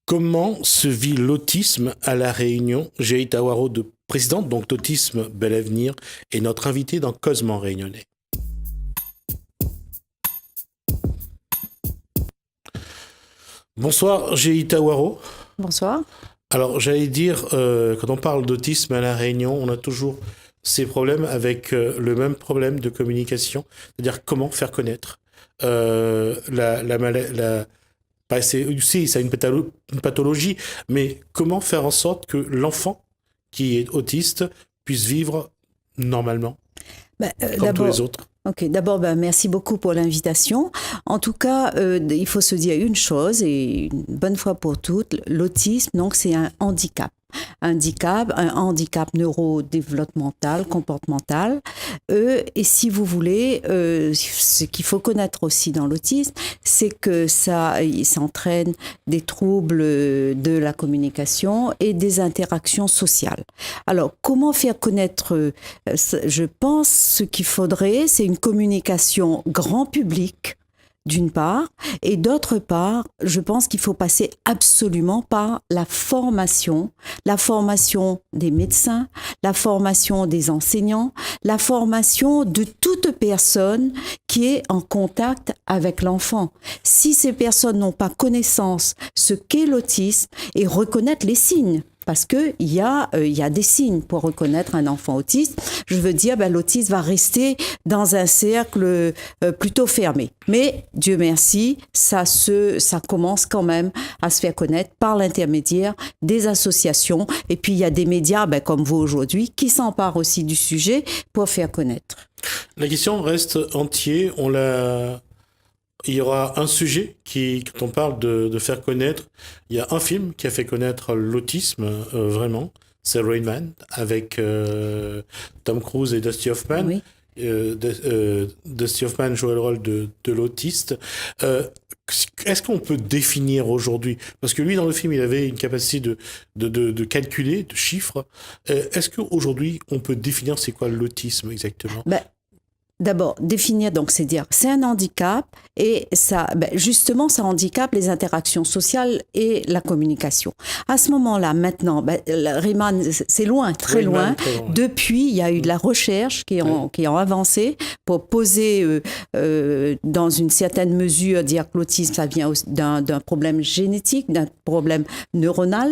Comment se vit l'autisme à La Réunion? Géita Waro, présidente donc d'Autisme Bel Avenir, est notre invitée dans Cosement Réunionnais. Bonsoir Géita Waro. Bonsoir. Alors j'allais dire, quand on parle d'autisme à La Réunion, on a toujours ces problèmes avec le même problème de communication, c'est-à-dire comment faire connaître c'est une pathologie, mais comment faire en sorte que l'enfant qui est autiste puisse vivre normalement, comme tous les autres. D'abord, merci beaucoup pour l'invitation. En tout cas, il faut se dire une chose, et une bonne fois pour toutes, l'autisme, donc, c'est un handicap. Un handicap neurodéveloppemental, comportemental. Et si vous voulez, ce qu'il faut connaître aussi dans l'autisme, c'est que il s'entraîne des troubles de la communication et des interactions sociales. Alors, comment faire connaître, je pense, ce qu'il faudrait, c'est une communication grand public, d'une part, et d'autre part, je pense qu'il faut passer absolument par la formation des médecins, la formation des enseignants, la formation de toute personne qui est en contact avec l'enfant. Si ces personnes n'ont pas connaissance ce qu'est l'autisme et reconnaître les signes, parce qu'il y a des signes pour reconnaître un enfant autiste. Je veux dire, l'autisme va rester dans un cercle plutôt fermé. Mais, Dieu merci, ça commence quand même à se faire connaître par l'intermédiaire des associations. Et puis, il y a des médias, comme vous aujourd'hui, qui s'emparent aussi du sujet pour faire connaître. La question reste entière. Il y aura un sujet quand on parle de faire connaître, il y a un film qui a fait connaître l'autisme, vraiment, c'est Rain Man, avec Tom Cruise et Dusty Hoffman. Oui. Dusty Hoffman joue le rôle de l'autiste. Est-ce qu'on peut définir aujourd'hui, parce que lui, dans le film, il avait une capacité de calculer, de chiffres. Est-ce qu'aujourd'hui, on peut définir c'est quoi l'autisme exactement? D'abord, définir, donc, c'est dire, c'est un handicap et ça, justement, ça handicape les interactions sociales et la communication. À ce moment-là, maintenant, Riemann, c'est loin, très loin. Depuis, il y a eu de la recherche qui ont avancé pour poser, dans une certaine mesure, dire que l'autisme, ça vient d'un problème génétique, d'un problème neuronal,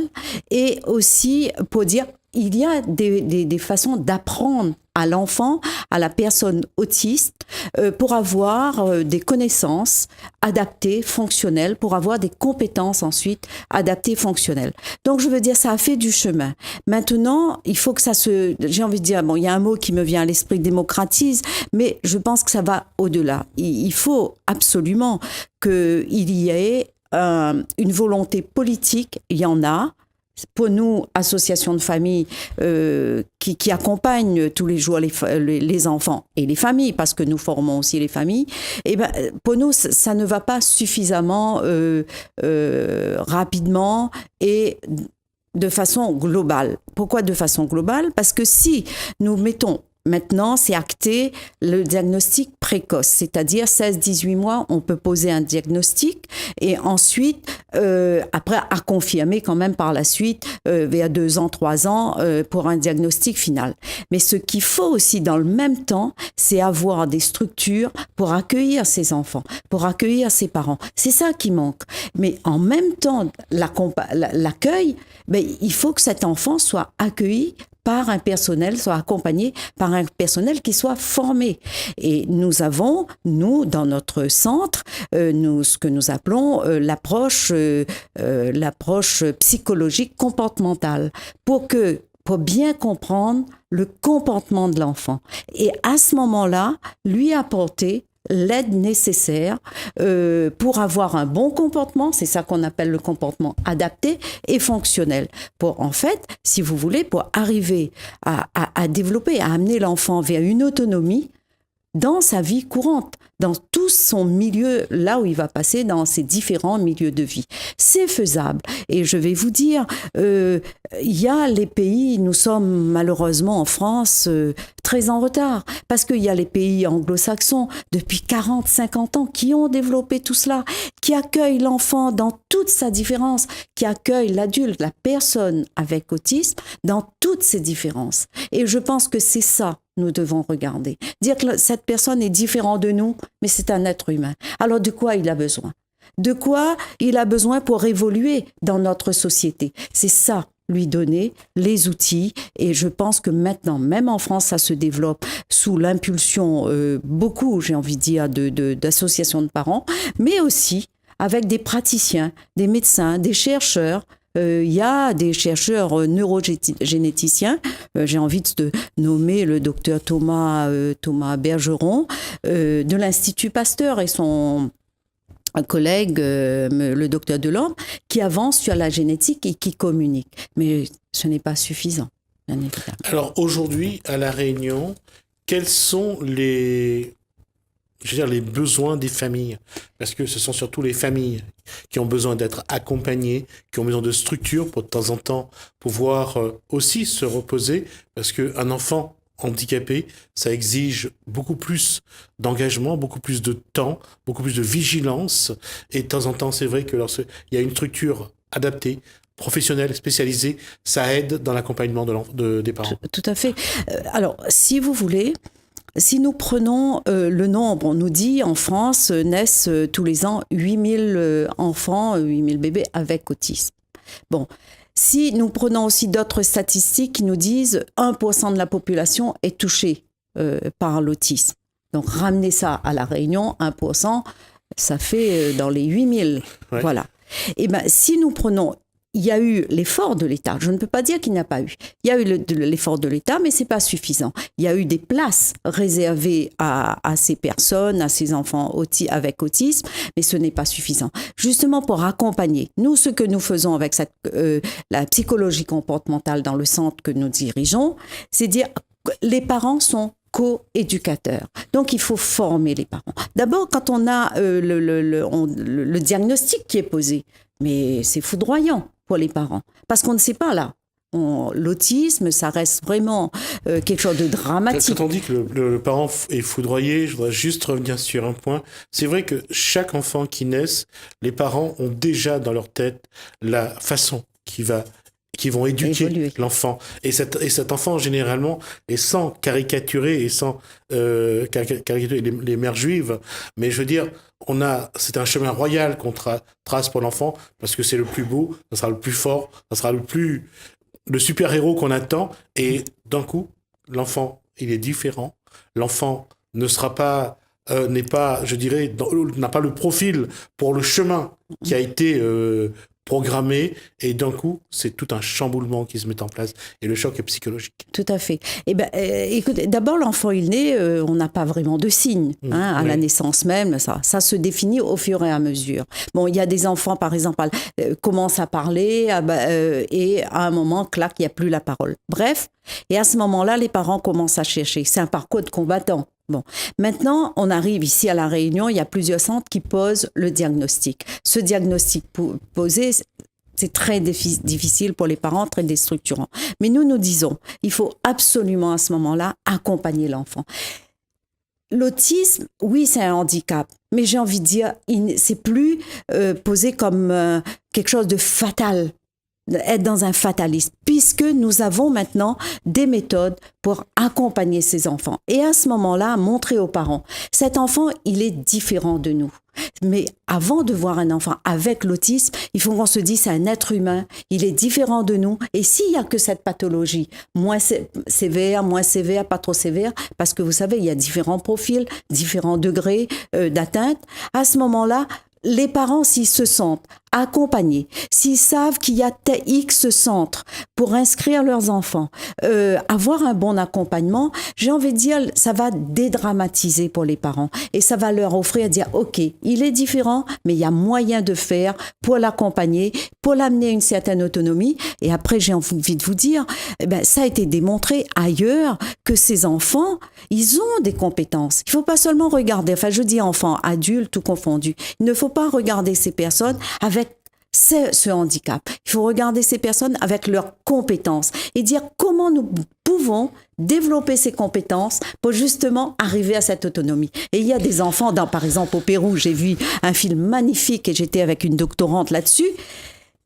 et aussi pour dire, il y a des façons d'apprendre à l'enfant, à la personne autiste, pour avoir des connaissances adaptées, fonctionnelles, pour avoir des compétences ensuite adaptées, fonctionnelles. Donc, je veux dire, ça a fait du chemin. Maintenant, il faut que j'ai envie de dire, il y a un mot qui me vient à l'esprit, démocratise, mais je pense que ça va au-delà. Il faut absolument qu'il y ait une volonté politique, il y en a. Pour nous, association de familles qui accompagnent tous les jours les enfants et les familles, parce que nous formons aussi les familles, pour nous, ça ne va pas suffisamment rapidement et de façon globale. Pourquoi de façon globale? Parce que si nous mettons maintenant, c'est acté le diagnostic précoce, c'est-à-dire 16-18 mois, on peut poser un diagnostic et ensuite, après, à confirmer quand même par la suite, vers 2 ans, 3 ans, pour un diagnostic final. Mais ce qu'il faut aussi dans le même temps, c'est avoir des structures pour accueillir ces enfants, pour accueillir ces parents. C'est ça qui manque. Mais en même temps, l'accueil, il faut que cet enfant soit accueilli par un personnel, soit accompagné par un personnel qui soit formé. Et nous avons, dans notre centre, ce que nous appelons l'approche psychologique comportementale, pour bien comprendre le comportement de l'enfant. Et à ce moment-là, lui apporter l'aide nécessaire pour avoir un bon comportement, c'est ça qu'on appelle le comportement adapté et fonctionnel. Pour, en fait, si vous voulez, pour arriver à développer, à amener l'enfant vers une autonomie dans sa vie courante, dans tout son milieu, là où il va passer, dans ses différents milieux de vie. C'est faisable. Et je vais vous dire, il y a les pays, nous sommes malheureusement en France très en retard, parce qu'il y a les pays anglo-saxons depuis 40, 50 ans qui ont développé tout cela, qui accueillent l'enfant dans toute sa différence, qui accueillent l'adulte, la personne avec autisme dans toutes ses différences. Et je pense que c'est ça nous devons regarder. Dire que cette personne est différente de nous, mais c'est un être humain. Alors de quoi il a besoin ? De quoi il a besoin pour évoluer dans notre société ? C'est ça, lui donner les outils. Et je pense que maintenant, même en France, ça se développe sous l'impulsion, beaucoup, j'ai envie de dire, d'associations de parents, mais aussi avec des praticiens, des médecins, des chercheurs. Il y a des chercheurs neurogénéticiens, j'ai envie de nommer le docteur Thomas Bergeron de l'Institut Pasteur et son collègue, le docteur Delorme, qui avance sur la génétique et qui communique. Mais ce n'est pas suffisant, bien évidemment. Alors aujourd'hui, à La Réunion, quels sont les besoins des familles? Parce que ce sont surtout les familles qui ont besoin d'être accompagnées, qui ont besoin de structures pour de temps en temps pouvoir aussi se reposer, parce qu'un enfant handicapé, ça exige beaucoup plus d'engagement, beaucoup plus de temps, beaucoup plus de vigilance, et de temps en temps, c'est vrai que lorsqu'il y a une structure adaptée, professionnelle, spécialisée, ça aide dans l'accompagnement des parents. Tout à fait. Alors, si vous voulez... Si nous prenons le nombre, on nous dit en France naissent tous les ans 8000 enfants, 8000 bébés avec autisme. Bon, si nous prenons aussi d'autres statistiques qui nous disent 1% de la population est touchée par l'autisme. Donc ramener ça à La Réunion, 1%, ça fait dans les 8000. Ouais. Voilà. Et bien si nous prenons... Il y a eu l'effort de l'État. Je ne peux pas dire qu'il n'y a pas eu. Il y a eu l'effort de l'État, mais ce n'est pas suffisant. Il y a eu des places réservées à ces personnes, à ces enfants avec autisme, mais ce n'est pas suffisant. Justement pour accompagner. Nous, ce que nous faisons avec la psychologie comportementale dans le centre que nous dirigeons, c'est dire que les parents sont co-éducateurs. Donc, il faut former les parents. D'abord, quand on a le diagnostic qui est posé, mais c'est foudroyant pour les parents, parce qu'on ne sait pas là. L'autisme, ça reste vraiment quelque chose de dramatique. Quand on dit que le parent est foudroyé, je voudrais juste revenir sur un point. C'est vrai que chaque enfant qui naît, les parents ont déjà dans leur tête la façon qui vont éduquer l'enfant. Et cet enfant, généralement, est sans caricaturer et sans caricaturer les mères juives. Mais je veux dire, c'est un chemin royal qu'on trace pour l'enfant, parce que c'est le plus beau, ça sera le plus fort, ça sera le super-héros qu'on attend. Et d'un coup, l'enfant, il est différent. L'enfant ne sera pas... n'est pas, je dirais, n'a pas le profil pour le chemin qui a été programmé, et d'un coup, c'est tout un chamboulement qui se met en place, et le choc est psychologique. Tout à fait. Eh ben, écoutez, d'abord, l'enfant, il naît, on n'a pas vraiment de signes à la naissance même, ça se définit au fur et à mesure. Bon, il y a des enfants, par exemple, commencent à parler, et à un moment, clac, il n'y a plus la parole. Bref, et à ce moment-là, les parents commencent à chercher. C'est un parcours de combattant. Bon, maintenant, on arrive ici à La Réunion, il y a plusieurs centres qui posent le diagnostic. Ce diagnostic posé, c'est très difficile pour les parents, très déstructurant. Mais nous disons, il faut absolument à ce moment-là accompagner l'enfant. L'autisme, oui, c'est un handicap, mais j'ai envie de dire, c'est plus posé comme quelque chose de fatal. Être dans un fatalisme, puisque nous avons maintenant des méthodes pour accompagner ces enfants. Et à ce moment-là, montrer aux parents, cet enfant, il est différent de nous. Mais avant de voir un enfant avec l'autisme, il faut qu'on se dise, c'est un être humain, il est différent de nous. Et s'il n'y a que cette pathologie, moins sévère, pas trop sévère, parce que vous savez, il y a différents profils, différents degrés d'atteinte, à ce moment-là, les parents, s'ils se sentent accompagner, s'ils savent qu'il y a X centres pour inscrire leurs enfants, avoir un bon accompagnement, j'ai envie de dire, ça va dédramatiser pour les parents et ça va leur offrir à dire, ok, il est différent, mais il y a moyen de faire pour l'accompagner, pour l'amener à une certaine autonomie. Et après, j'ai envie de vous dire, ça a été démontré ailleurs que ces enfants, ils ont des compétences. Il ne faut pas seulement regarder, enfin je dis enfants, adultes, tout confondu. Il ne faut pas regarder ces personnes avec ce handicap. Il faut regarder ces personnes avec leurs compétences et dire comment nous pouvons développer ces compétences pour justement arriver à cette autonomie. Et il y a des enfants, par exemple au Pérou, j'ai vu un film magnifique et j'étais avec une doctorante là-dessus,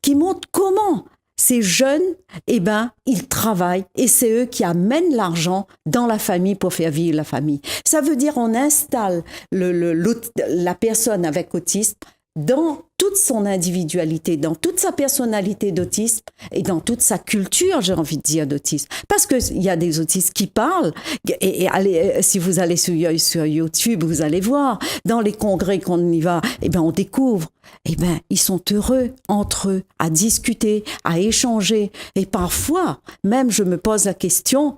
qui montre comment ces jeunes, ils travaillent et c'est eux qui amènent l'argent dans la famille pour faire vivre la famille. Ça veut dire on installe la personne avec autisme dans toute son individualité, dans toute sa personnalité d'autisme et dans toute sa culture, j'ai envie de dire, d'autisme. Parce qu'il y a des autistes qui parlent, et allez, si vous allez sur YouTube, vous allez voir, dans les congrès qu'on y va, on découvre, ils sont heureux entre eux, à discuter, à échanger. Et parfois, même je me pose la question,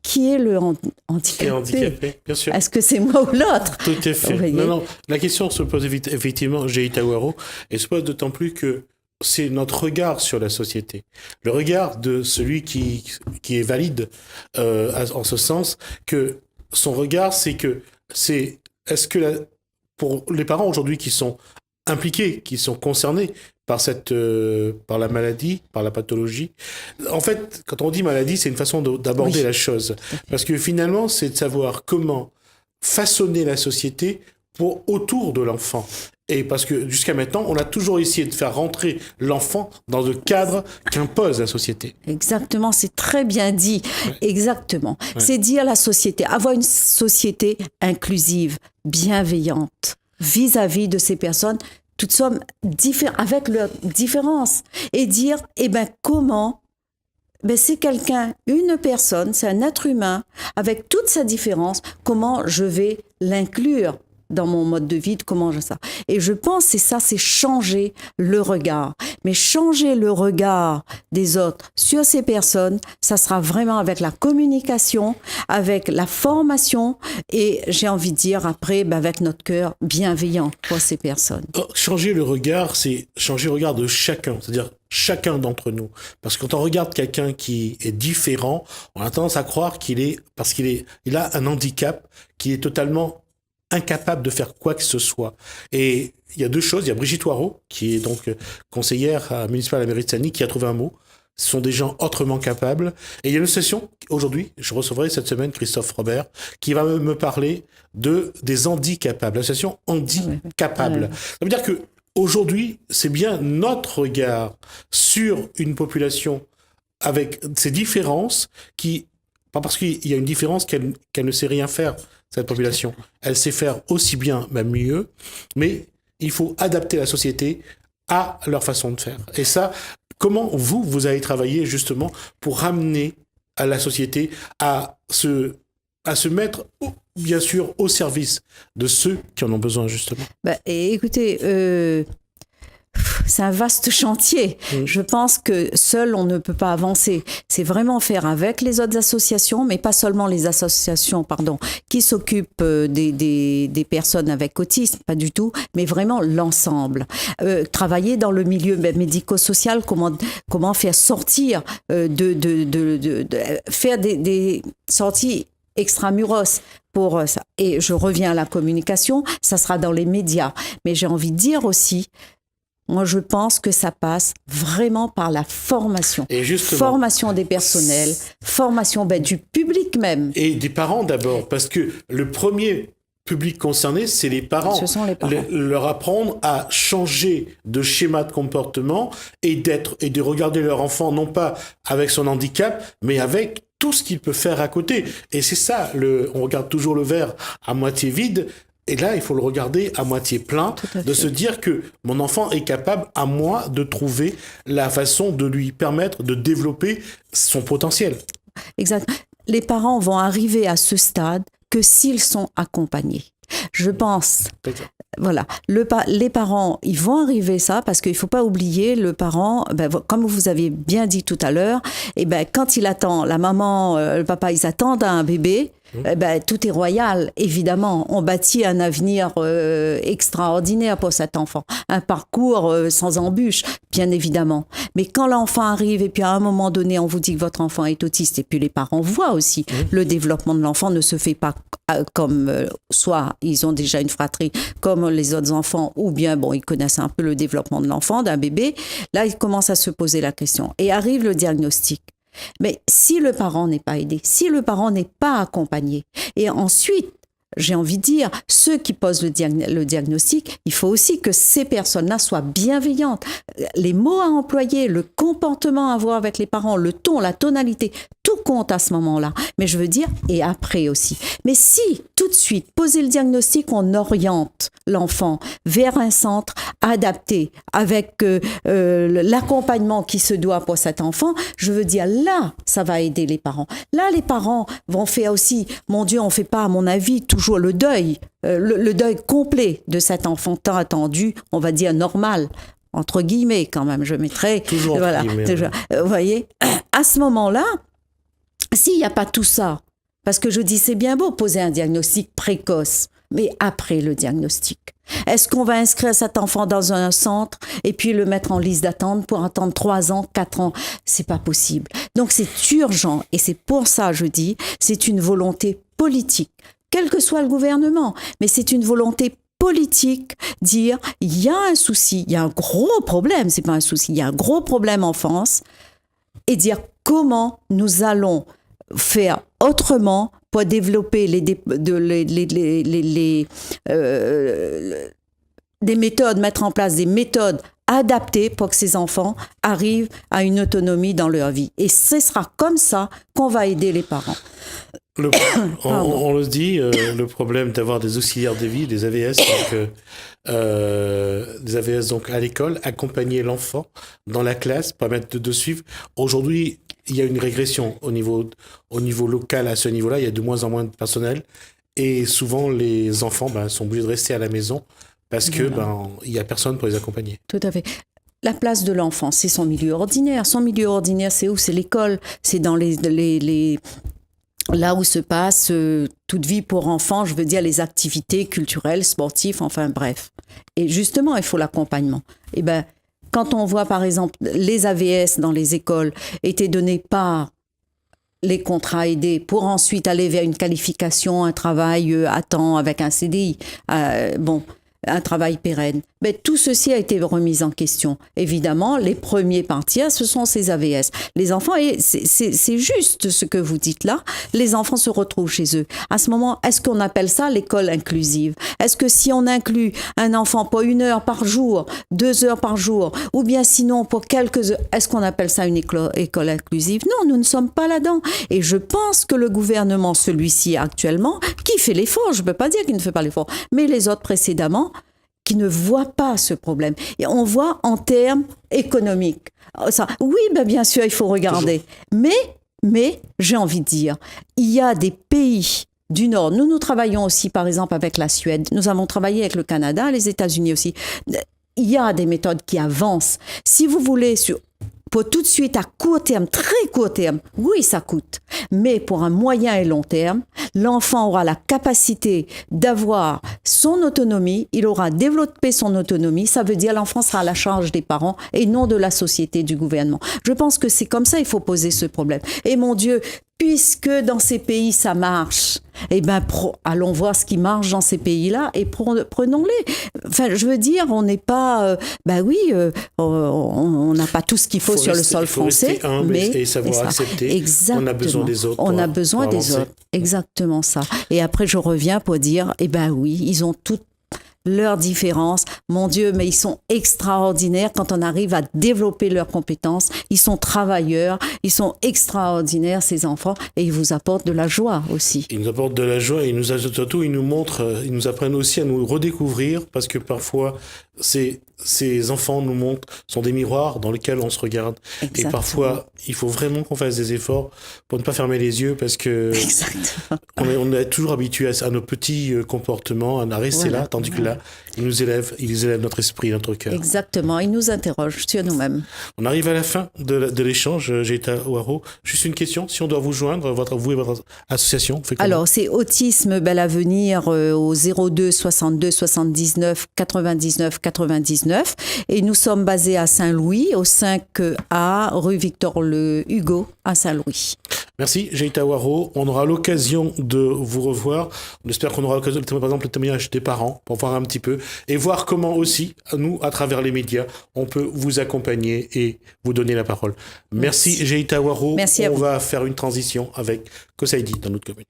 qui est le handicapé? Qui est handicapé, bien sûr. Est-ce que c'est moi ou l'autre? Tout à fait. Non, la question se pose effectivement, Jay Tawaro, et se pose d'autant plus que c'est notre regard sur la société. Le regard de celui qui est valide en ce sens que son regard, est-ce que pour les parents aujourd'hui qui sont impliqués, qui sont concernés par la maladie, par la pathologie. En fait, quand on dit maladie, c'est une façon d'aborder la chose. Parce que finalement, c'est de savoir comment façonner la société autour de l'enfant. Et parce que jusqu'à maintenant, on a toujours essayé de faire rentrer l'enfant dans le cadre qu'impose la société. Exactement, c'est très bien dit. Ouais. Exactement. Ouais. C'est dire la société, avoir une société inclusive, bienveillante, vis-à-vis de ces personnes, toutes sommes avec leurs différences. Et dire, comment c'est quelqu'un, une personne, c'est un être humain, avec toute sa différence, comment je vais l'inclure dans mon mode de vie, comment je ça. Et je pense c'est changer le regard. Mais changer le regard des autres sur ces personnes, ça sera vraiment avec la communication, avec la formation et j'ai envie de dire après, avec notre cœur bienveillant pour ces personnes. Changer le regard, c'est changer le regard de chacun, c'est-à-dire chacun d'entre nous. Parce que quand on regarde quelqu'un qui est différent, on a tendance à croire qu'il a un handicap qui est totalement incapable de faire quoi que ce soit. Et il y a deux choses. Il y a Brigitte Waro, qui est donc conseillère municipale à la mairie de Saint-Denis, qui a trouvé un mot. Ce sont des gens autrement capables. Et il y a une session, aujourd'hui, je recevrai cette semaine Christophe Robert, qui va me parler des handicapables. La session handicapable. Ça veut dire que aujourd'hui, c'est bien notre regard sur une population avec ces différences pas parce qu'il y a une différence qu'elle ne sait rien faire, cette population. Elle sait faire aussi bien, même mieux, mais il faut adapter la société à leur façon de faire. Et ça, comment vous avez travaillé justement pour ramener à la société à se mettre, bien sûr, au service de ceux qui en ont besoin, justement? Écoutez, c'est un vaste chantier. Je pense que seul, on ne peut pas avancer. C'est vraiment faire avec les autres associations, mais pas seulement les associations, qui s'occupent des personnes avec autisme, pas du tout, mais vraiment l'ensemble. Travailler dans le milieu médico-social, comment faire sortir, faire des sorties extramuros pour ça. Et je reviens à la communication, ça sera dans les médias. Mais j'ai envie de dire aussi, moi, je pense que ça passe vraiment par la formation. Et justement, formation des personnels, formation du public même. Et des parents d'abord, parce que le premier public concerné, c'est les parents. Ce sont les parents. Leur apprendre à changer de schéma de comportement et de regarder leur enfant, non pas avec son handicap, mais avec tout ce qu'il peut faire à côté. Et c'est ça, on regarde toujours le verre à moitié vide. Et là, il faut le regarder à moitié plein, de se dire que mon enfant est capable, à moi, de trouver la façon de lui permettre de développer son potentiel. Exact. Les parents vont arriver à ce stade que s'ils sont accompagnés. Je pense. D'accord. Voilà, les parents, ils vont arriver ça parce qu'il ne faut pas oublier le parent, comme vous avez bien dit tout à l'heure, quand il attend, la maman, le papa, ils attendent un bébé, tout est royal, évidemment. On bâtit un avenir extraordinaire pour cet enfant, un parcours sans embûches, bien évidemment. Mais quand l'enfant arrive et puis à un moment donné, on vous dit que votre enfant est autiste et puis les parents voient aussi, le développement de l'enfant ne se fait pas comme soit ils ont déjà une fratrie comme les autres enfants ou bien ils connaissent un peu le développement de l'enfant, d'un bébé. Là, ils commencent à se poser la question et arrive le diagnostic. Mais si le parent n'est pas aidé, si le parent n'est pas accompagné, et ensuite, j'ai envie de dire, ceux qui posent le diagnostic, il faut aussi que ces personnes-là soient bienveillantes. Les mots à employer, le comportement à avoir avec les parents, le ton, la tonalité, tout compte à ce moment-là. Mais je veux dire, et après aussi. Mais si, tout de suite, poser le diagnostic, on oriente l'enfant vers un centre adapté, avec l'accompagnement qui se doit pour cet enfant, je veux dire, là, ça va aider les parents. Là, les parents vont faire aussi, mon Dieu, on ne fait pas, à mon avis, toujours le deuil, le deuil complet de cet enfant tant attendu, on va dire normal, entre guillemets quand même, je mettrais. Toujours voilà, guillemets, déjà, vous voyez, à ce moment-là, s'il n'y a pas tout ça, parce que je dis c'est bien beau poser un diagnostic précoce, mais après le diagnostic, est-ce qu'on va inscrire cet enfant dans un centre et puis le mettre en liste d'attente pour attendre 3 ans, 4 ans? C'est pas possible. Donc c'est urgent et c'est pour ça, je dis, c'est une volonté politique, quel que soit le gouvernement, mais c'est une volonté politique, dire il y a un souci, il y a un gros problème, c'est pas un souci, il y a un gros problème en France, et dire comment nous allons faire autrement pour développer des méthodes, mettre en place des méthodes adaptées pour que ces enfants arrivent à une autonomie dans leur vie. Et ce sera comme ça qu'on va aider les parents. On le dit, le problème d'avoir des auxiliaires de vie, des AVS, des AVS donc à l'école, accompagner l'enfant dans la classe, permettre de suivre. Aujourd'hui, il y a une régression au niveau local à ce niveau-là. Il y a de moins en moins de personnel et souvent les enfants sont obligés de rester à la maison parce que il y a personne pour les accompagner. Tout à fait. La place de l'enfant, c'est son milieu ordinaire. Son milieu ordinaire, c'est où? C'est l'école. C'est dans là où se passe toute vie pour enfants, je veux dire les activités culturelles, sportives, enfin bref. Et justement, il faut l'accompagnement. Et quand on voit par exemple les AVS dans les écoles étaient donnés par les contrats aidés pour ensuite aller vers une qualification, un travail à temps avec un CDI, un travail pérenne. Mais tout ceci a été remis en question. Évidemment, les premiers partir, ce sont ces AVS. Les enfants, et c'est juste ce que vous dites là, les enfants se retrouvent chez eux. À ce moment, est-ce qu'on appelle ça l'école inclusive? Est-ce que si on inclut un enfant pour 1 heure par jour, 2 heures par jour, ou bien sinon pour quelques heures, est-ce qu'on appelle ça une école inclusive? Non, nous ne sommes pas là-dedans. Et je pense que le gouvernement, celui-ci actuellement, qui fait l'effort, je ne peux pas dire qu'il ne fait pas l'effort, mais les autres précédemment, qui ne voient pas ce problème. Et on voit en termes économiques. Oui, bien sûr, il faut regarder. Mais j'ai envie de dire, il y a des pays du Nord. Nous travaillons aussi, par exemple, avec la Suède. Nous avons travaillé avec le Canada, les États-Unis aussi. Il y a des méthodes qui avancent. Si vous voulez, pour tout de suite, à court terme, très court terme, oui, ça coûte. Mais pour un moyen et long terme, l'enfant aura la capacité d'avoir son autonomie, il aura développé son autonomie, ça veut dire l'enfant sera à la charge des parents et non de la société, du gouvernement. Je pense que c'est comme ça qu'il faut poser ce problème. Et mon Dieu, puisque dans ces pays ça marche, allons voir ce qui marche dans ces pays-là et prenons-les. Enfin, je veux dire, on n'est pas, on n'a pas tout ce qu'il faut sur le sol français, mais et savoir accepter. Exactement. On a besoin des autres. On a besoin des autres. Exactement ça. Et après, je reviens pour dire, oui, ils ont toutes leurs différences. mon Dieu, mais ils sont extraordinaires quand on arrive à développer leurs compétences. Ils sont travailleurs, ils sont extraordinaires, ces enfants, et ils vous apportent de la joie aussi. Ils nous apportent de la joie et surtout, ils nous montrent, ils nous apprennent aussi à nous redécouvrir parce que parfois, ces enfants nous montrent, sont des miroirs dans lesquels on se regarde. Exactement. Et parfois, il faut vraiment qu'on fasse des efforts pour ne pas fermer les yeux parce que on est toujours habitué à nos petits comportements, à rester là, tandis que là, ils élèvent notre esprit, notre cœur. Exactement, ils nous interrogent sur nous-mêmes. On arrive à la fin de l'échange, Geita Ouaro. Juste une question, si on doit vous joindre, vous et votre association, fait comment? Alors, c'est Autisme Bel Avenir au 02 62 79 99 99 et nous sommes basés à Saint-Louis, au 5A rue Victor Hugo à Saint-Louis. Merci Geita Ouaro. On aura l'occasion de vous revoir. On espère qu'on aura l'occasion de, par exemple, le témoignage des parents pour voir un petit peu et voir comment aussi, nous, à travers les médias, on peut vous accompagner et vous donner la parole. Merci Geita Ouaro. Merci à vous. On va faire une transition avec Kosaidi dans notre commune.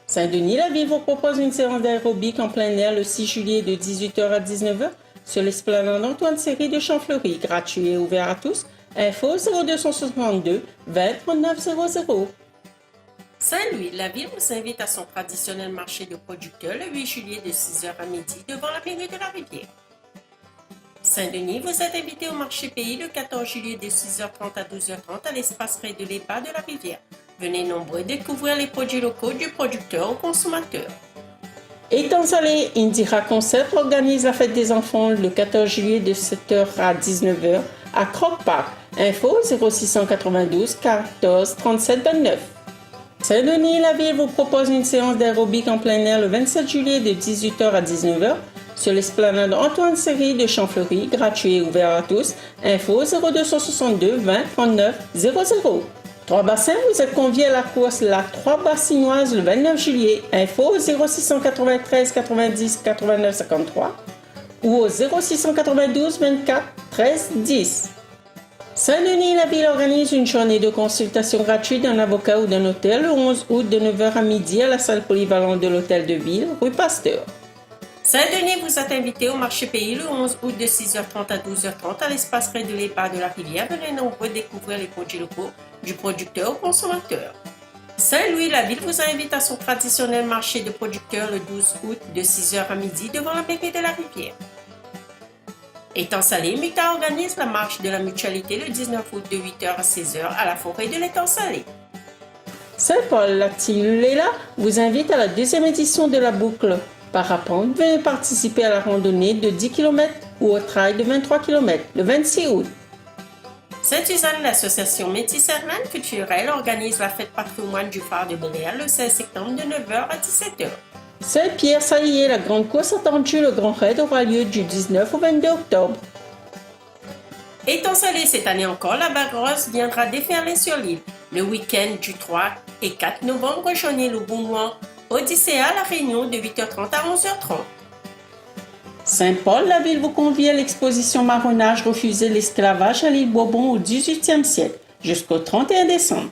Saint-Denis-la-Ville vous propose une séance d'aérobic en plein air le 6 juillet de 18h à 19h sur l'esplanade Antoine Séry de Champfleury, gratuit et ouvert à tous. Info 0262 20 39 00. Saint-Louis-la-Ville vous invite à son traditionnel marché de producteurs le 8 juillet de 6h à midi devant la mairie de la Rivière. Saint-Denis, vous êtes invité au marché pays le 14 juillet de 6h30 à 12h30 à l'espace Ré de l'EPA de la Rivière. Venez nombreux découvrir les produits locaux du producteur au consommateur. Étant salé, Indira Concept organise la fête des enfants le 14 juillet de 7h à 19h à Croc Park. Info 0692 14 37 29. Saint-Denis-la-Ville vous propose une séance d'aérobic en plein air le 27 juillet de 18h à 19h sur l'esplanade Antoine Séry de Champfleury, gratuit et ouvert à tous. Info 0262 20 39 00. Trois-Bassins, vous êtes conviés à la course La Trois-Bassinoise le 29 juillet. Info 0693 90 89 53 ou au 0692 24 13 10. Saint-Denis-la-Ville organise une journée de consultation gratuite d'un avocat ou d'un notaire le 11 août de 9h à midi à la salle polyvalente de l'Hôtel de Ville, rue Pasteur. Saint-Denis vous êtes invité au marché pays le 11 août de 6h30 à 12h30 à l'espace Ré de l'EPA de la Rivière. Venez nombreux découvrir les produits locaux du producteur au consommateur. Saint-Louis-la-Ville vous invite à son traditionnel marché de producteurs le 12 août de 6h à midi devant la mairie de la Rivière. Étang Salé, Muta organise la marche de la mutualité le 19 août de 8h à 16h à la forêt de l'Étang Salé. Saint-Paul-la-Tilulela vous invite à la deuxième édition de la boucle Parapente. Venez participer à la randonnée de 10 km ou au trail de 23 km le 26 août. Sainte-Suzanne, l'association Métis-Hermann culturelle organise la fête patrimoine du phare de Bel-Air le 16 septembre de 9h à 17h. Saint-Pierre-Salier, la grande course attendue, le Grand Raid aura lieu du 19 au 22 octobre. Étant salé cette année encore, la vague rose viendra déferler sur l'île. Le week-end du 3 et 4 novembre, rejoignez le Boumouan Odyssea à la Réunion de 8h30 à 11h30. Saint-Paul, la ville vous convie à l'exposition Marronnage refuser l'esclavage à l'île Bourbon au XVIIIe siècle jusqu'au 31 décembre.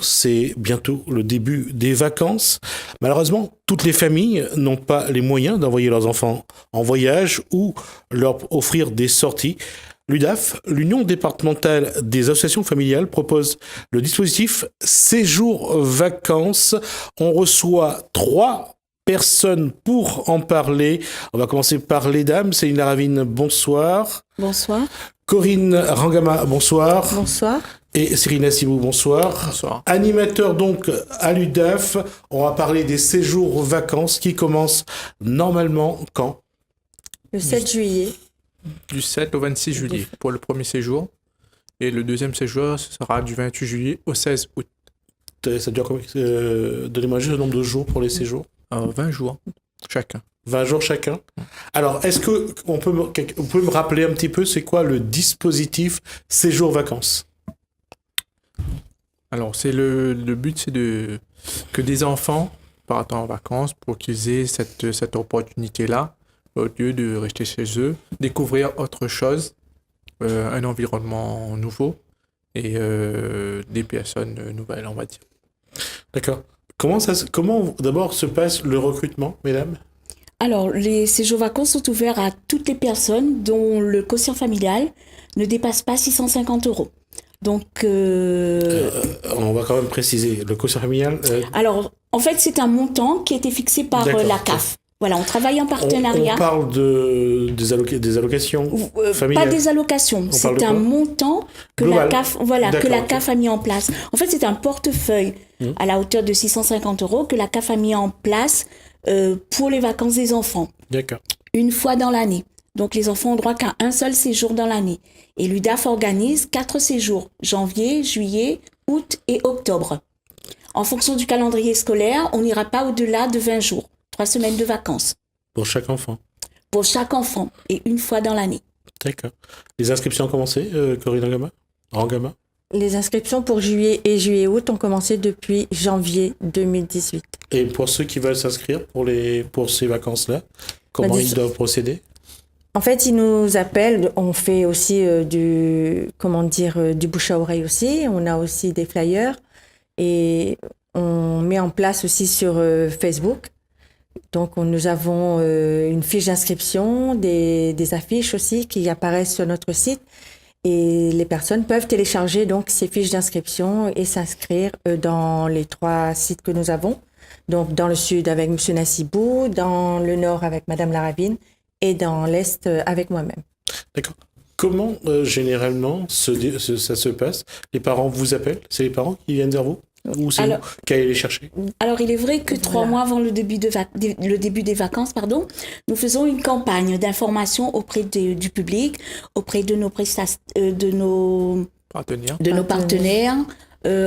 C'est bientôt le début des vacances. Malheureusement, toutes les familles n'ont pas les moyens d'envoyer leurs enfants en voyage ou leur offrir des sorties. L'UDAF, l'Union départementale des associations familiales, propose le dispositif Séjour Vacances. On reçoit 3 personnes pour en parler. On va commencer par les dames. Céline Laravine, bonsoir. Bonsoir. Corinne Rangama, bonsoir. Bonsoir. Et Cyril Nassibou, bonsoir. Bonsoir. Animateur donc à l'UDAF, on va parler des séjours vacances qui commencent normalement quand ? Le 7 juillet. Du 7 au 26 juillet pour le premier séjour. Et le deuxième séjour sera du 28 juillet au 16 août. Ça dure combien ? Donnez-moi juste le nombre de jours pour les séjours. 20 jours chacun. 20 jours chacun. Alors, est-ce que vous pouvez me rappeler un petit peu c'est quoi le dispositif séjour vacances ? Alors, le but, c'est que des enfants partent en vacances pour qu'ils aient cette opportunité-là, au lieu de rester chez eux, découvrir autre chose, un environnement nouveau et des personnes nouvelles, on va dire. D'accord. Comment d'abord se passe le recrutement, mesdames? Alors, les séjours vacances sont ouverts à toutes les personnes dont le quotient familial ne dépasse pas 650 euros. Donc, On va quand même préciser. Le quotient familial. alors, en fait, c'est un montant qui a été fixé par D'accord. la CAF. Voilà, on travaille en partenariat. On parle des allocations familiales. Pas des allocations, parle c'est de un quoi? montant que Global. que la D'accord, CAF a mis en place. En fait, c'est un portefeuille à la hauteur de 650 euros que la CAF a mis en place pour les vacances des enfants, D'accord. une fois dans l'année. Donc, les enfants ont droit qu'à un seul séjour dans l'année. Et l'UDAF organise 4 séjours, janvier, juillet, août et octobre. En fonction du calendrier scolaire, on n'ira pas au-delà de 20 jours, 3 semaines de vacances, Pour chaque enfant. pour chaque enfant, et une fois dans l'année. D'accord. Les inscriptions ont commencé, Corinne Rangama? Les inscriptions pour juillet et juillet-août ont commencé depuis janvier 2018. Et pour ceux qui veulent s'inscrire pour ces vacances-là, comment ils doivent procéder? En fait, ils nous appellent. On fait aussi du bouche à oreille aussi. On a aussi des flyers et on met en place aussi sur Facebook. Donc, nous avons une fiche d'inscription, des affiches aussi qui apparaissent sur notre site. Et les personnes peuvent télécharger donc ces fiches d'inscription et s'inscrire dans les 3 sites que nous avons. Donc, dans le sud avec M. Nassibou, dans le nord avec Mme Laravine et dans l'est avec moi-même. D'accord. Comment généralement ça se passe? Les parents vous appellent? C'est les parents qui viennent vers vous? Ou c'est vous qui allez les chercher? Alors, il est vrai que 3 mois avant le début des vacances, nous faisons une campagne d'information auprès du public, auprès de nos partenaires,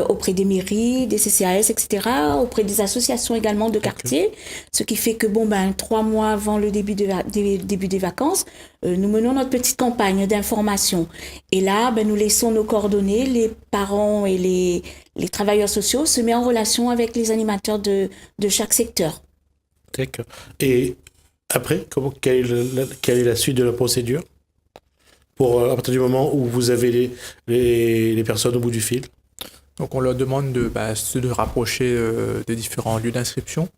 auprès des mairies, des CCAS, etc., auprès des associations également de quartier, ce qui fait que 3 mois avant le début des vacances, nous menons notre petite campagne d'information. Et là, nous laissons nos coordonnées, les parents et les travailleurs sociaux se mettent en relation avec les animateurs de chaque secteur. D'accord. Et après, quelle est la suite de la procédure à partir du moment où vous avez les personnes au bout du fil? Donc on leur demande de rapprocher des différents lieux d'inscription.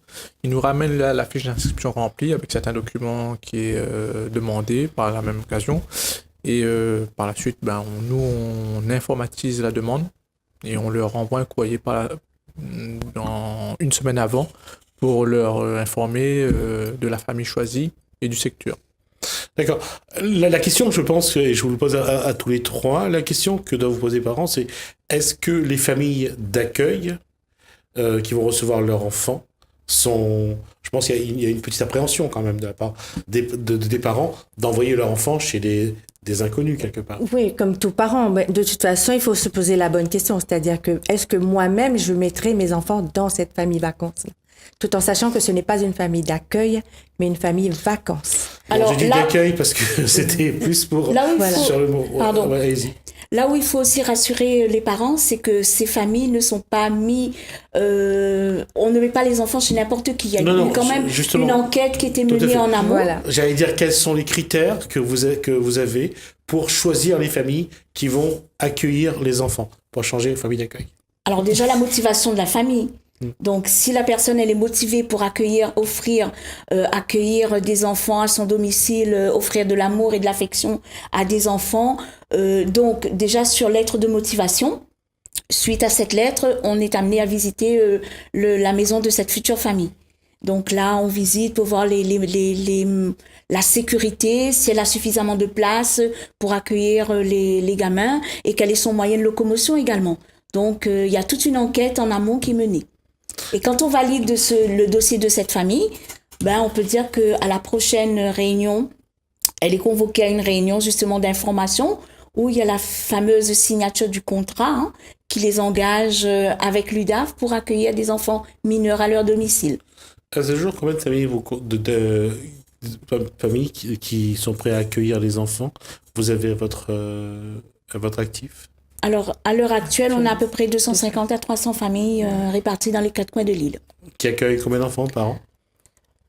Ils nous ramènent la fiche d'inscription remplie avec certains documents qui est demandé par la même occasion. Et par la suite, on informatise la demande et on leur envoie un courrier dans une semaine avant pour leur informer de la famille choisie et du secteur. D'accord. La question, je pense, et je vous le pose à tous les 3, la question que doivent vous poser les parents, c'est est-ce que les familles d'accueil qui vont recevoir leurs enfants sont... Je pense qu'il y a une petite appréhension quand même de la part des parents d'envoyer leur enfant chez des inconnus quelque part. Oui, comme tout parent. De toute façon, il faut se poser la bonne question. C'est-à-dire que est-ce que moi-même, je mettrai mes enfants dans cette famille vacances-là? Tout en sachant que ce n'est pas une famille d'accueil, mais une famille vacances. Alors, j'ai dit d'accueil parce que c'était plus pour... sur le mot. Pardon. Ouais, allez-y. Là où il faut aussi rassurer les parents, c'est que ces familles ne sont pas mis... on ne met pas les enfants chez n'importe qui. Il y a quand même une enquête qui a été menée en amont. Voilà. J'allais dire quels sont les critères que vous avez pour choisir les familles qui vont accueillir les enfants, pour changer les familles d'accueil. Alors déjà, la motivation de la famille. Donc, si la personne elle est motivée pour accueillir des enfants à son domicile, offrir de l'amour et de l'affection à des enfants, donc déjà sur lettre de motivation, suite à cette lettre, on est amené à visiter la maison de cette future famille. Donc là, on visite pour voir la sécurité, si elle a suffisamment de place pour accueillir les gamins et quel est son moyen de locomotion également. Donc, il y a toute une enquête en amont qui est menée. Et quand on valide le dossier de cette famille, on peut dire qu'à la prochaine réunion, elle est convoquée à une réunion justement d'information où il y a la fameuse signature du contrat qui les engage avec l'UDAF pour accueillir des enfants mineurs à leur domicile. À ce jour, combien de familles, familles qui sont prêtes à accueillir les enfants vous avez à votre actif? Alors, à l'heure actuelle, on a à peu près 250 à 300 familles réparties dans les 4 coins de l'île. Qui accueille combien d'enfants par an?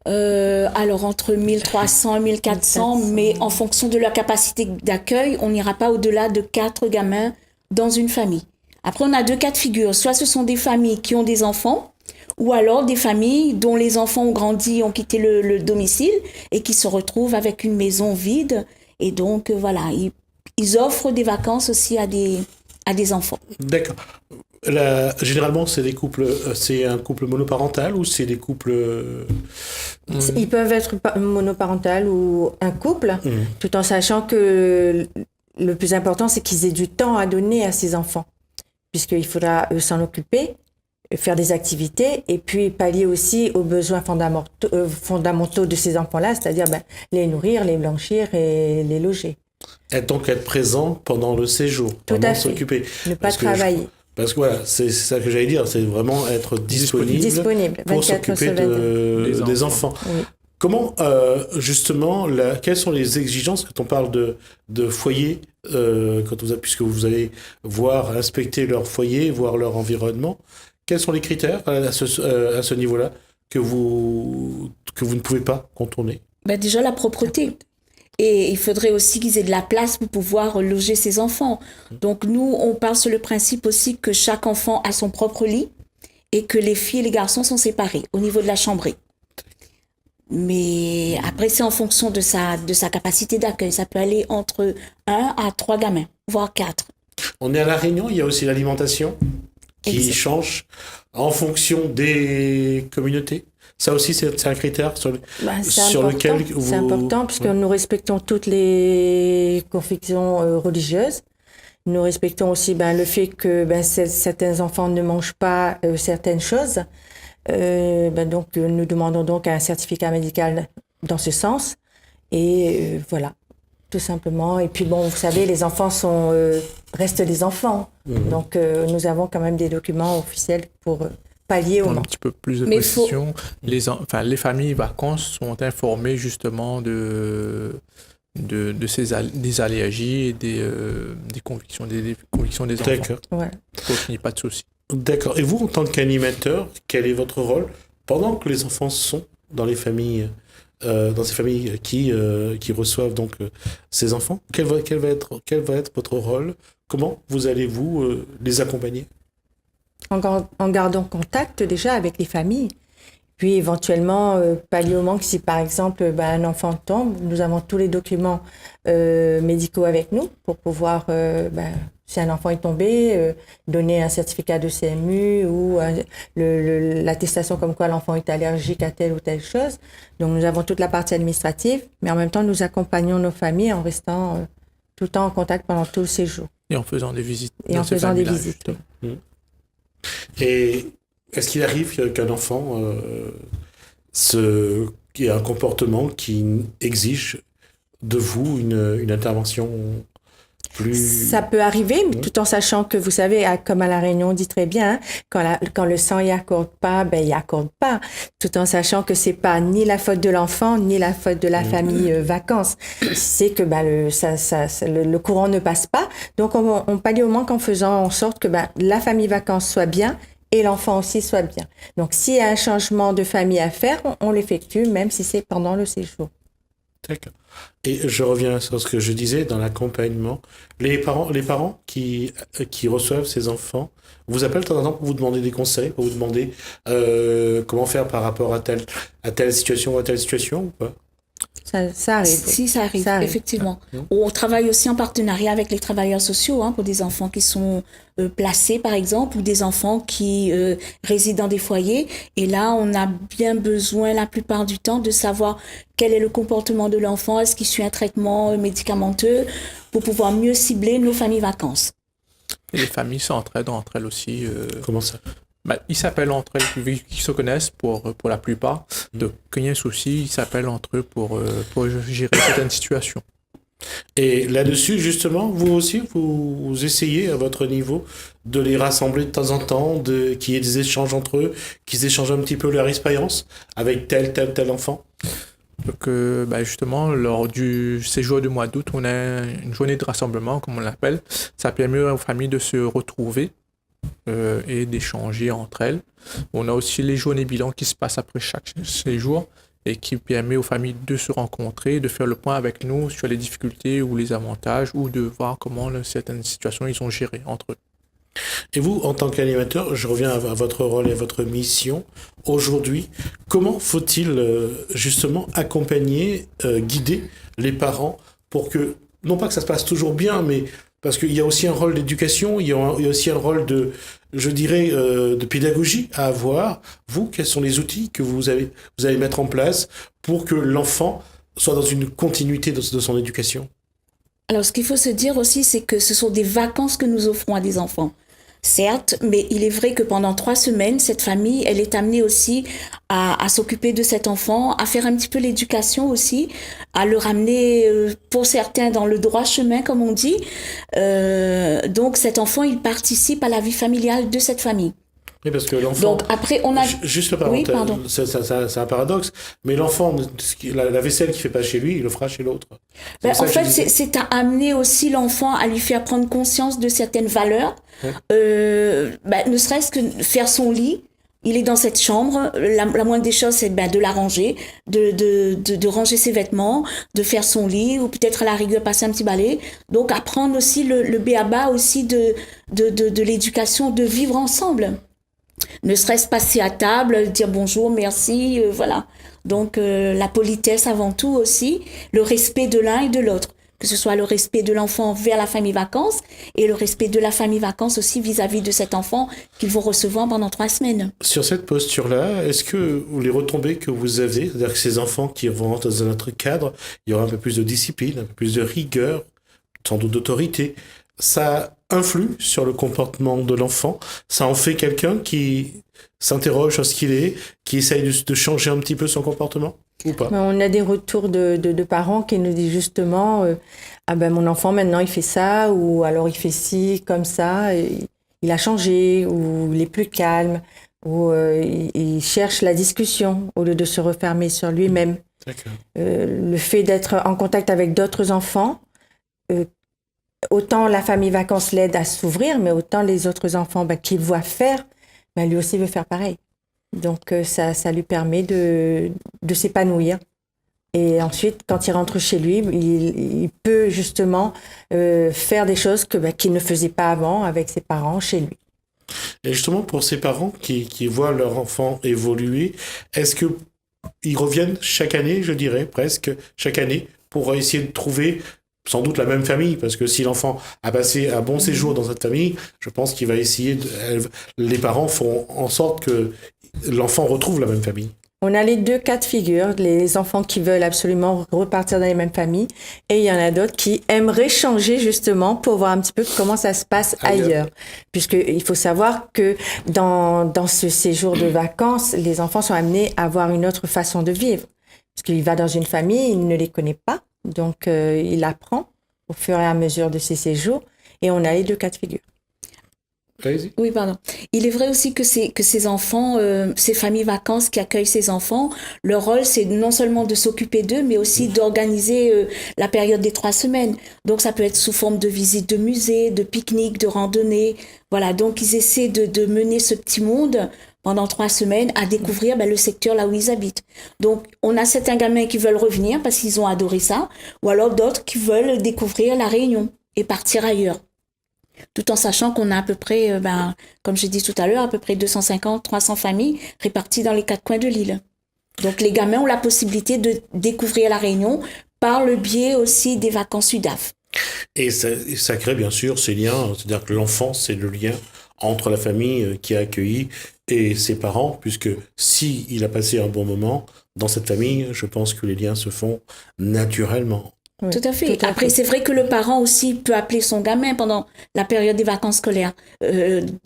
Alors, entre 1300 et 1400, mais en fonction de leur capacité d'accueil, on n'ira pas au-delà de 4 gamins dans une famille. Après, on a 2 cas de figure. Soit ce sont des familles qui ont des enfants, ou alors des familles dont les enfants ont grandi, ont quitté le domicile et qui se retrouvent avec une maison vide. Et donc, voilà, ils offrent des vacances aussi à des enfants. D'accord. Généralement, c'est des couples, c'est un couple monoparental ou c'est des couples... Ils peuvent être monoparental ou un couple, tout en sachant que le plus important, c'est qu'ils aient du temps à donner à ces enfants, puisqu'il faudra s'en occuper, faire des activités et puis pallier aussi aux besoins fondamentaux de ces enfants-là, c'est-à-dire les nourrir, les blanchir et les loger. Et donc être présent pendant le séjour, pendant s'occuper. Ne pas travailler. Parce que voilà, c'est ça que j'allais dire, c'est vraiment être disponible pour s'occuper des enfants. Oui. Comment, justement, quelles sont les exigences quand on parle de foyer, puisque vous allez voir, inspecter leur foyer, voir leur environnement, quels sont les critères à ce niveau-là que vous ne pouvez pas contourner? Déjà, la propreté. Et il faudrait aussi qu'ils aient de la place pour pouvoir loger ses enfants. Donc nous, on part sur le principe aussi que chaque enfant a son propre lit et que les filles et les garçons sont séparés au niveau de la chambrée. Mais après, c'est en fonction de sa capacité d'accueil. Ça peut aller entre 1 à 3 gamins, voire 4. On est à La Réunion, il y a aussi l'alimentation qui change en fonction des communautés. Ça aussi, c'est un critère sur lequel vous... C'est important puisque nous respectons toutes les confessions religieuses. Nous respectons aussi le fait que certains enfants ne mangent pas certaines choses. Donc, nous demandons donc un certificat médical dans ce sens. Et voilà, tout simplement. Et puis vous savez, les enfants restent des enfants. Donc, nous avons quand même des documents officiels pour... pallier au un petit peu plus de précision. Les familles vacances sont informées justement des allergies et des convictions des enfants. D'accord. Ouais. Pour qu'il n'y ait pas de soucis. D'accord. Et vous, en tant qu'animateur, quel est votre rôle pendant que les enfants sont dans les familles, dans ces familles qui reçoivent donc ces enfants? Quel va être votre rôle? Comment allez-vous les accompagner? En gardant contact déjà avec les familles. Puis éventuellement, pallier au manque si par exemple un enfant tombe, nous avons tous les documents médicaux avec nous pour pouvoir, si un enfant est tombé, donner un certificat de CMU ou l'attestation comme quoi l'enfant est allergique à telle ou telle chose. Donc nous avons toute la partie administrative, mais en même temps nous accompagnons nos familles en restant tout le temps en contact pendant tout le séjour. Et en faisant des visites. Et est-ce qu'il arrive qu'un enfant ait un comportement qui exige de vous une intervention plus... Ça peut arriver, mais tout en sachant que, vous savez, comme à La Réunion, on dit très bien, quand le sang y accorde pas, il accorde pas. Tout en sachant que c'est pas ni la faute de l'enfant, ni la faute de la famille vacances. C'est que le courant ne passe pas. Donc, on pallie au manque en faisant en sorte que la famille vacances soit bien et l'enfant aussi soit bien. Donc, s'il y a un changement de famille à faire, on l'effectue, même si c'est pendant le séjour. D'accord. Et je reviens sur ce que je disais dans l'accompagnement. Les parents qui reçoivent ces enfants vous appellent de temps en temps pour vous demander des conseils, pour vous demander comment faire par rapport à telle situation ou à telle situation ou pas? Ça arrive. Si, ça arrive, effectivement. On travaille aussi en partenariat avec les travailleurs sociaux pour des enfants qui sont placés, par exemple, ou des enfants qui résident dans des foyers. Et là, on a bien besoin, la plupart du temps, de savoir quel est le comportement de l'enfant, est-ce qu'il suit un traitement médicamenteux, pour pouvoir mieux cibler nos familles vacances. Et les familles s'entraident entre elles aussi. Comment ça? Ils s'appellent entre elles, vu qu'ils se connaissent pour la plupart. Donc, quand il y a un souci, ils s'appellent entre eux pour gérer certaines situations. Et là-dessus, justement, vous aussi, vous essayez à votre niveau de les rassembler de temps en temps, qu'il y ait des échanges entre eux, qu'ils échangent un petit peu leur expérience avec tel enfant? que justement, lors du séjour du mois d'août, on a une journée de rassemblement, comme on l'appelle. Ça permet aux familles de se retrouver et d'échanger entre elles. On a aussi les journées bilan qui se passent après chaque séjour et qui permet aux familles de se rencontrer, de faire le point avec nous sur les difficultés ou les avantages ou de voir comment certaines situations ils ont géré entre eux. Et vous, en tant qu'animateur, je reviens à votre rôle et à votre mission. Aujourd'hui, comment faut-il justement accompagner, guider les parents pour que, non pas que ça se passe toujours bien, mais parce qu'il y a aussi un rôle d'éducation, il y a aussi un rôle de, je dirais, de pédagogie à avoir. Vous, quels sont les outils que vous allez mettre en place pour que l'enfant soit dans une continuité de son éducation? Alors, ce qu'il faut se dire aussi, c'est que ce sont des vacances que nous offrons à des enfants. Certes, mais il est vrai que pendant 3 semaines, cette famille, elle est amenée aussi à s'occuper de cet enfant, à faire un petit peu l'éducation aussi, à le ramener, pour certains, dans le droit chemin, comme on dit. Donc, cet enfant, il participe à la vie familiale de cette famille. Oui, parce que l'enfant... Donc, après, on a... Juste le parenthèse, Oui, pardon. C'est un paradoxe, mais l'enfant, la vaisselle qu'il fait pas chez lui, il le fera chez l'autre. En fait, c'est à amener aussi l'enfant à lui faire prendre conscience de certaines valeurs. Ouais. Ne serait-ce que faire son lit. Il est dans cette chambre. La moindre des choses, c'est de la ranger, de ranger ses vêtements, de faire son lit, ou peut-être à la rigueur passer un petit balai. Donc, apprendre aussi le b.a.-ba aussi de l'éducation, de vivre ensemble. Ne serait-ce passer à table, dire bonjour, merci, voilà. Donc, la politesse avant tout aussi, le respect de l'un et de l'autre. Que ce soit le respect de l'enfant vers la famille vacances et le respect de la famille vacances aussi vis-à-vis de cet enfant qu'ils vont recevoir pendant 3 semaines. Sur cette posture-là, est-ce que les retombées que vous avez, c'est-à-dire que ces enfants qui vont dans un autre cadre, il y aura un peu plus de discipline, un peu plus de rigueur, sans doute d'autorité, ça influe sur le comportement de l'enfant, ça en fait quelqu'un qui s'interroge sur ce qu'il est, qui essaye de changer un petit peu son comportement ou pas? On a des retours de parents qui nous disent justement mon enfant maintenant il fait ça, ou alors il fait ci, comme ça, il a changé, ou il est plus calme, ou il cherche la discussion au lieu de se refermer sur lui-même. Le fait d'être en contact avec d'autres enfants, autant la famille vacances l'aide à s'ouvrir, mais autant les autres enfants qu'il voit faire, lui aussi veut faire pareil. Donc ça lui permet de s'épanouir. Et ensuite, quand il rentre chez lui, il peut justement faire des choses qu'il ne faisait pas avant avec ses parents chez lui. Et justement, pour ces parents qui voient leur enfant évoluer, est-ce qu'ils reviennent chaque année, je dirais, presque chaque année, pour essayer de trouver sans doute la même famille, parce que si l'enfant a passé un bon séjour dans cette famille, je pense qu'il va essayer, les parents font en sorte que l'enfant retrouve la même famille. On a les 2 cas de figure, les enfants qui veulent absolument repartir dans les mêmes familles, et il y en a d'autres qui aimeraient changer justement pour voir un petit peu comment ça se passe ailleurs. Puisqu'il faut savoir que dans ce séjour de vacances, les enfants sont amenés à avoir une autre façon de vivre. Parce qu'il va dans une famille, il ne les connaît pas, donc il apprend au fur et à mesure de ses séjours, et on a les 2 cas de figure. Allez-y. Oui, pardon. Il est vrai aussi que ces enfants, ces familles vacances qui accueillent ces enfants, leur rôle, c'est non seulement de s'occuper d'eux, mais aussi d'organiser la période des 3 semaines. Donc, ça peut être sous forme de visite de musée, de pique-nique, de randonnée. Voilà, donc ils essaient de mener ce petit monde pendant 3 semaines à découvrir le secteur là où ils habitent. Donc, on a certains gamins qui veulent revenir parce qu'ils ont adoré ça, ou alors d'autres qui veulent découvrir la Réunion et partir ailleurs. Tout en sachant qu'on a à peu près, comme j'ai dit tout à l'heure, à peu près 250-300 familles réparties dans les 4 coins de l'île. Donc les gamins ont la possibilité de découvrir la Réunion par le biais aussi des vacances UDAF. Et ça crée bien sûr ces liens, c'est-à-dire que l'enfant, c'est le lien entre la famille qui a accueilli et ses parents, puisque s'il a passé un bon moment dans cette famille, je pense que les liens se font naturellement. Oui, tout à fait. Après, c'est vrai que le parent aussi peut appeler son gamin pendant la période des vacances scolaires.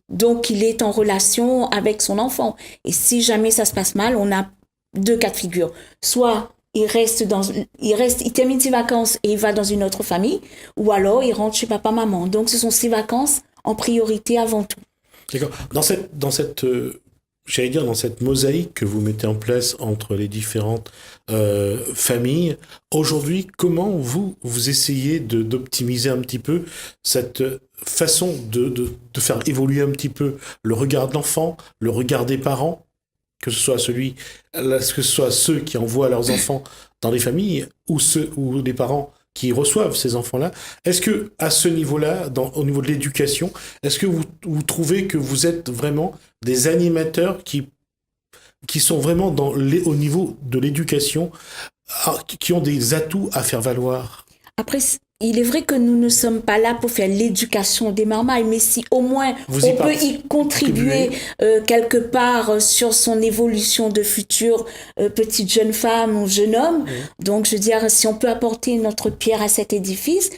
Donc, il est en relation avec son enfant. Et si jamais ça se passe mal, on a 2 cas de figure. Soit il termine ses vacances et il va dans une autre famille, ou alors il rentre chez papa-maman. Donc, ce sont ses vacances en priorité avant tout. D'accord. Dans cette j'allais dire, dans cette mosaïque que vous mettez en place entre les différentes familles, aujourd'hui, comment vous essayez d'optimiser un petit peu cette façon de faire évoluer un petit peu le regard de l'enfant, le regard des parents, que ce soit ceux qui envoient leurs enfants dans les familles ou les parents qui reçoivent ces enfants-là. Est-ce que à ce niveau-là, au niveau de l'éducation, est-ce que vous trouvez que vous êtes vraiment des animateurs qui sont vraiment au niveau de l'éducation, qui ont des atouts à faire valoir? Après, il est vrai que nous ne sommes pas là pour faire l'éducation des marmailles, mais si au moins on peut y contribuer quelque part sur son évolution de future petite jeune femme ou jeune homme, donc je veux dire, si on peut apporter notre pierre à cet édifice,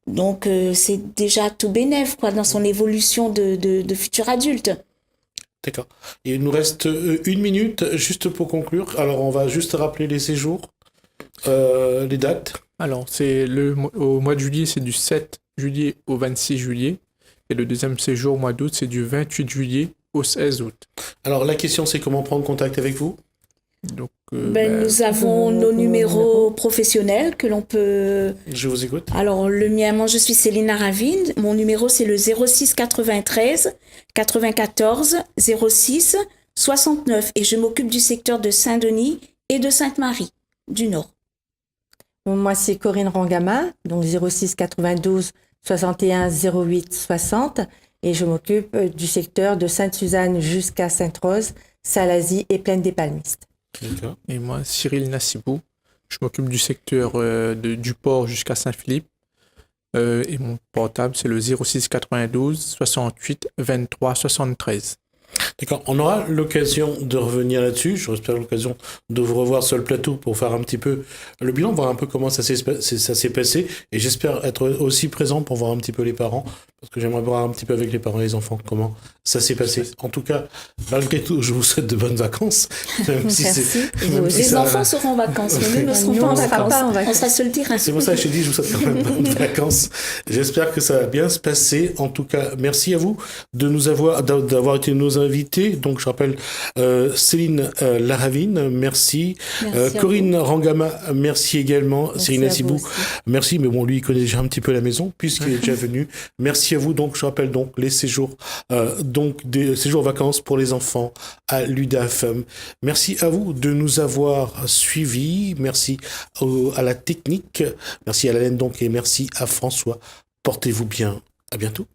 donc c'est déjà tout bénef, quoi, dans son évolution de futur adulte. D'accord. Il nous reste 1 minute, juste pour conclure. Alors, on va juste rappeler les séjours, les dates. Alors, au mois de juillet, c'est du 7 juillet au 26 juillet. Et le deuxième séjour au mois d'août, c'est du 28 juillet au 16 août. Alors, la question, c'est comment prendre contact avec vous? Donc, nous avons nos numéros professionnels que l'on peut... Je vous écoute. Alors, le mien, moi, je suis Céline Ravine. Mon numéro, c'est le 06 93 94 06 69. Et je m'occupe du secteur de Saint-Denis et de Sainte-Marie, du Nord. Moi, c'est Corinne Rangama, donc 06 92 61 08 60. Et je m'occupe du secteur de Sainte-Suzanne jusqu'à Sainte-Rose, Salazie et Plaine des Palmistes. D'accord. Et moi, Cyril Nassibou, je m'occupe du secteur du port jusqu'à Saint-Philippe. Et mon portable, c'est le 06 92 68 23 73. D'accord. On aura l'occasion de revenir là-dessus. J'espère l'occasion de vous revoir sur le plateau pour faire un petit peu le bilan, voir un peu comment ça s'est passé. Et j'espère être aussi présent pour voir un petit peu les parents, parce que j'aimerais voir un petit peu avec les parents et les enfants comment ça s'est passé. En tout cas, malgré tout, je vous souhaite de bonnes vacances. Même si Merci. Les enfants seront en vacances, mais nous ne serons pas en vacances. On sera sur le terrain. C'est pour ça que je te dis, je vous souhaite quand même de bonnes vacances. J'espère que ça va bien se passer. En tout cas, merci à vous d'avoir été nos invités. Donc, je rappelle Céline Laravine, merci. Corinne Rangama, merci également. Merci Céline à Nassibou, vous aussi. merci. Mais bon, lui, il connaît déjà un petit peu la maison puisqu'il est déjà venu. Merci à vous. Donc, je rappelle donc les séjours, des séjours vacances pour les enfants à l'UDAFM. Merci à vous de nous avoir suivis. Merci à la technique. Merci à Hélène donc et merci à François. Portez-vous bien. À bientôt.